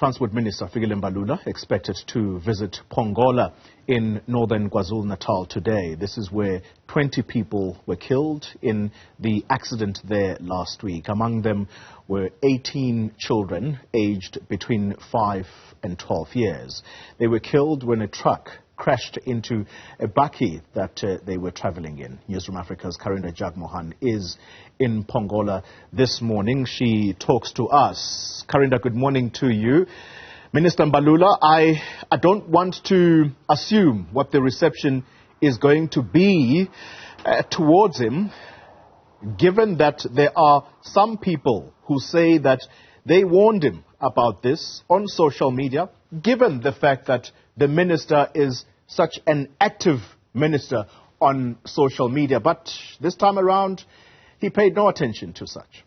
Transport Minister Fikile Mbalula expected to visit Pongola in northern KwaZulu-Natal today. This is where 20 people were killed in the accident there last week. Among them were 18 children aged between 5 and 12 years. They were killed when a truck crashed into a bakkie that they were traveling in. Newzroom Afrika's Karinda Jagmohan is in Pongola this morning. She talks to us. Karinda, good morning to you. Minister Mbalula, I don't want to assume what the reception is going to be towards him, given that there are some people who say that they warned him about this on social media, given the fact that the minister is such an active minister on social media. But this time around, he paid no attention to such.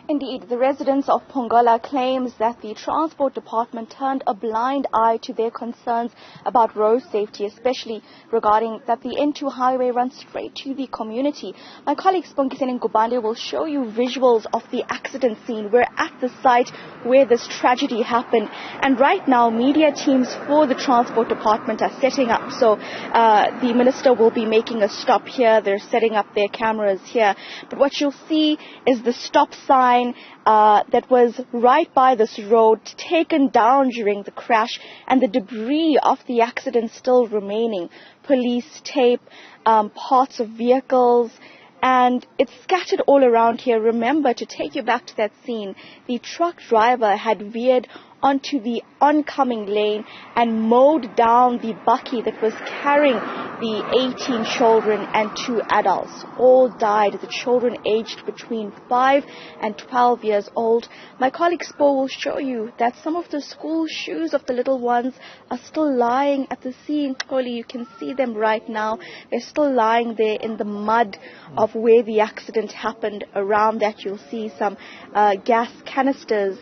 Indeed, the residents of Pongola claims that the Transport Department turned a blind eye to their concerns about road safety, especially regarding that the N2 highway runs straight to the community. My colleague Pongola will show you visuals of the accident scene. We're at the site where this tragedy happened, and right now media teams for the Transport Department are setting up. So the minister will be making a stop here. They're setting up their cameras here. But what you'll see is the stop sign that was right by this road taken down during the crash, and the debris of the accident still remaining. Police tape, parts of vehicles, and it's scattered all around here. Remember, to take you back to that scene, the truck driver had veered onto the oncoming lane and mowed down the bakkie that was carrying the 18 children and 2 adults. All died, the children aged between 5 and 12 years old. My colleague Spo will show you that some of the school shoes of the little ones are still lying at the scene. You can see them right now. They're still lying there in the mud of where the accident happened. Around that you'll see some gas canisters,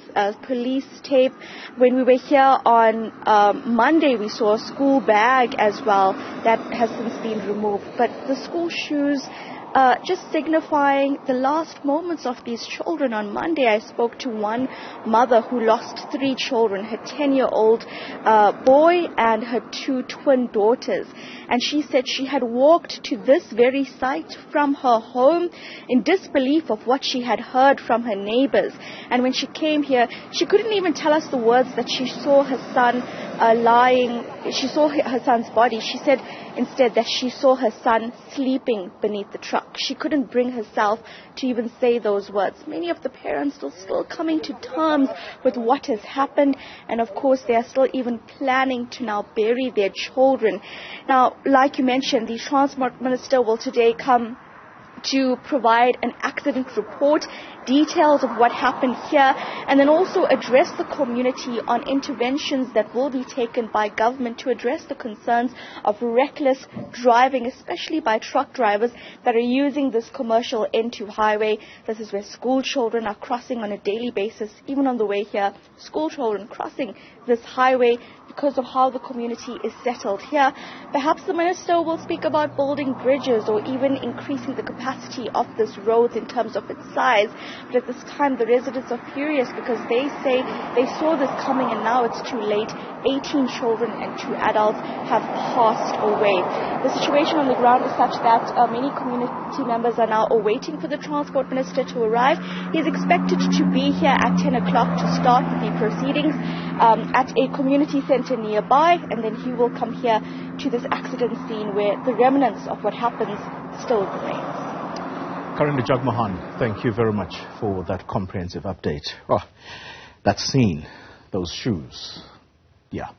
police tape. When we were here on Monday, we saw a school bag as well that has since been removed. But the school shoes, just signifying the last moments of these children. On Monday, I spoke to one mother who lost 3 children, her 10-year-old boy and her 2 twin daughters. And she said she had walked to this very site from her home in disbelief of what she had heard from her neighbors. And when she came here, she couldn't even tell us the words that she saw her son she saw her son's body. She said instead that she saw her son sleeping beneath the truck. She couldn't bring herself to even say those words. Many of the parents are still coming to terms with what has happened, and of course they are still even planning to now bury their children. Now, like you mentioned, the Transport Minister will today come to provide an accident report, details of what happened here, and then also address the community on interventions that will be taken by government to address the concerns of reckless driving, especially by truck drivers that are using this commercial N2 highway. This is where school children are crossing on a daily basis. Even on the way here, school children crossing this highway because of how the community is settled here. Perhaps the minister will speak about building bridges or even increasing the capacity of this road in terms of its size. But at this time, the residents are furious because they say they saw this coming and now it's too late. 18 children and 2 adults have passed away. The situation on the ground is such that many community members are now awaiting for the Transport Minister to arrive. He is expected to be here at 10 o'clock to start the proceedings at a community centre nearby, and then he will come here to this accident scene where the remnants of what happens still remains. Karinda Jagmohan, thank you very much for that comprehensive update. Oh, that scene, those shoes, yeah.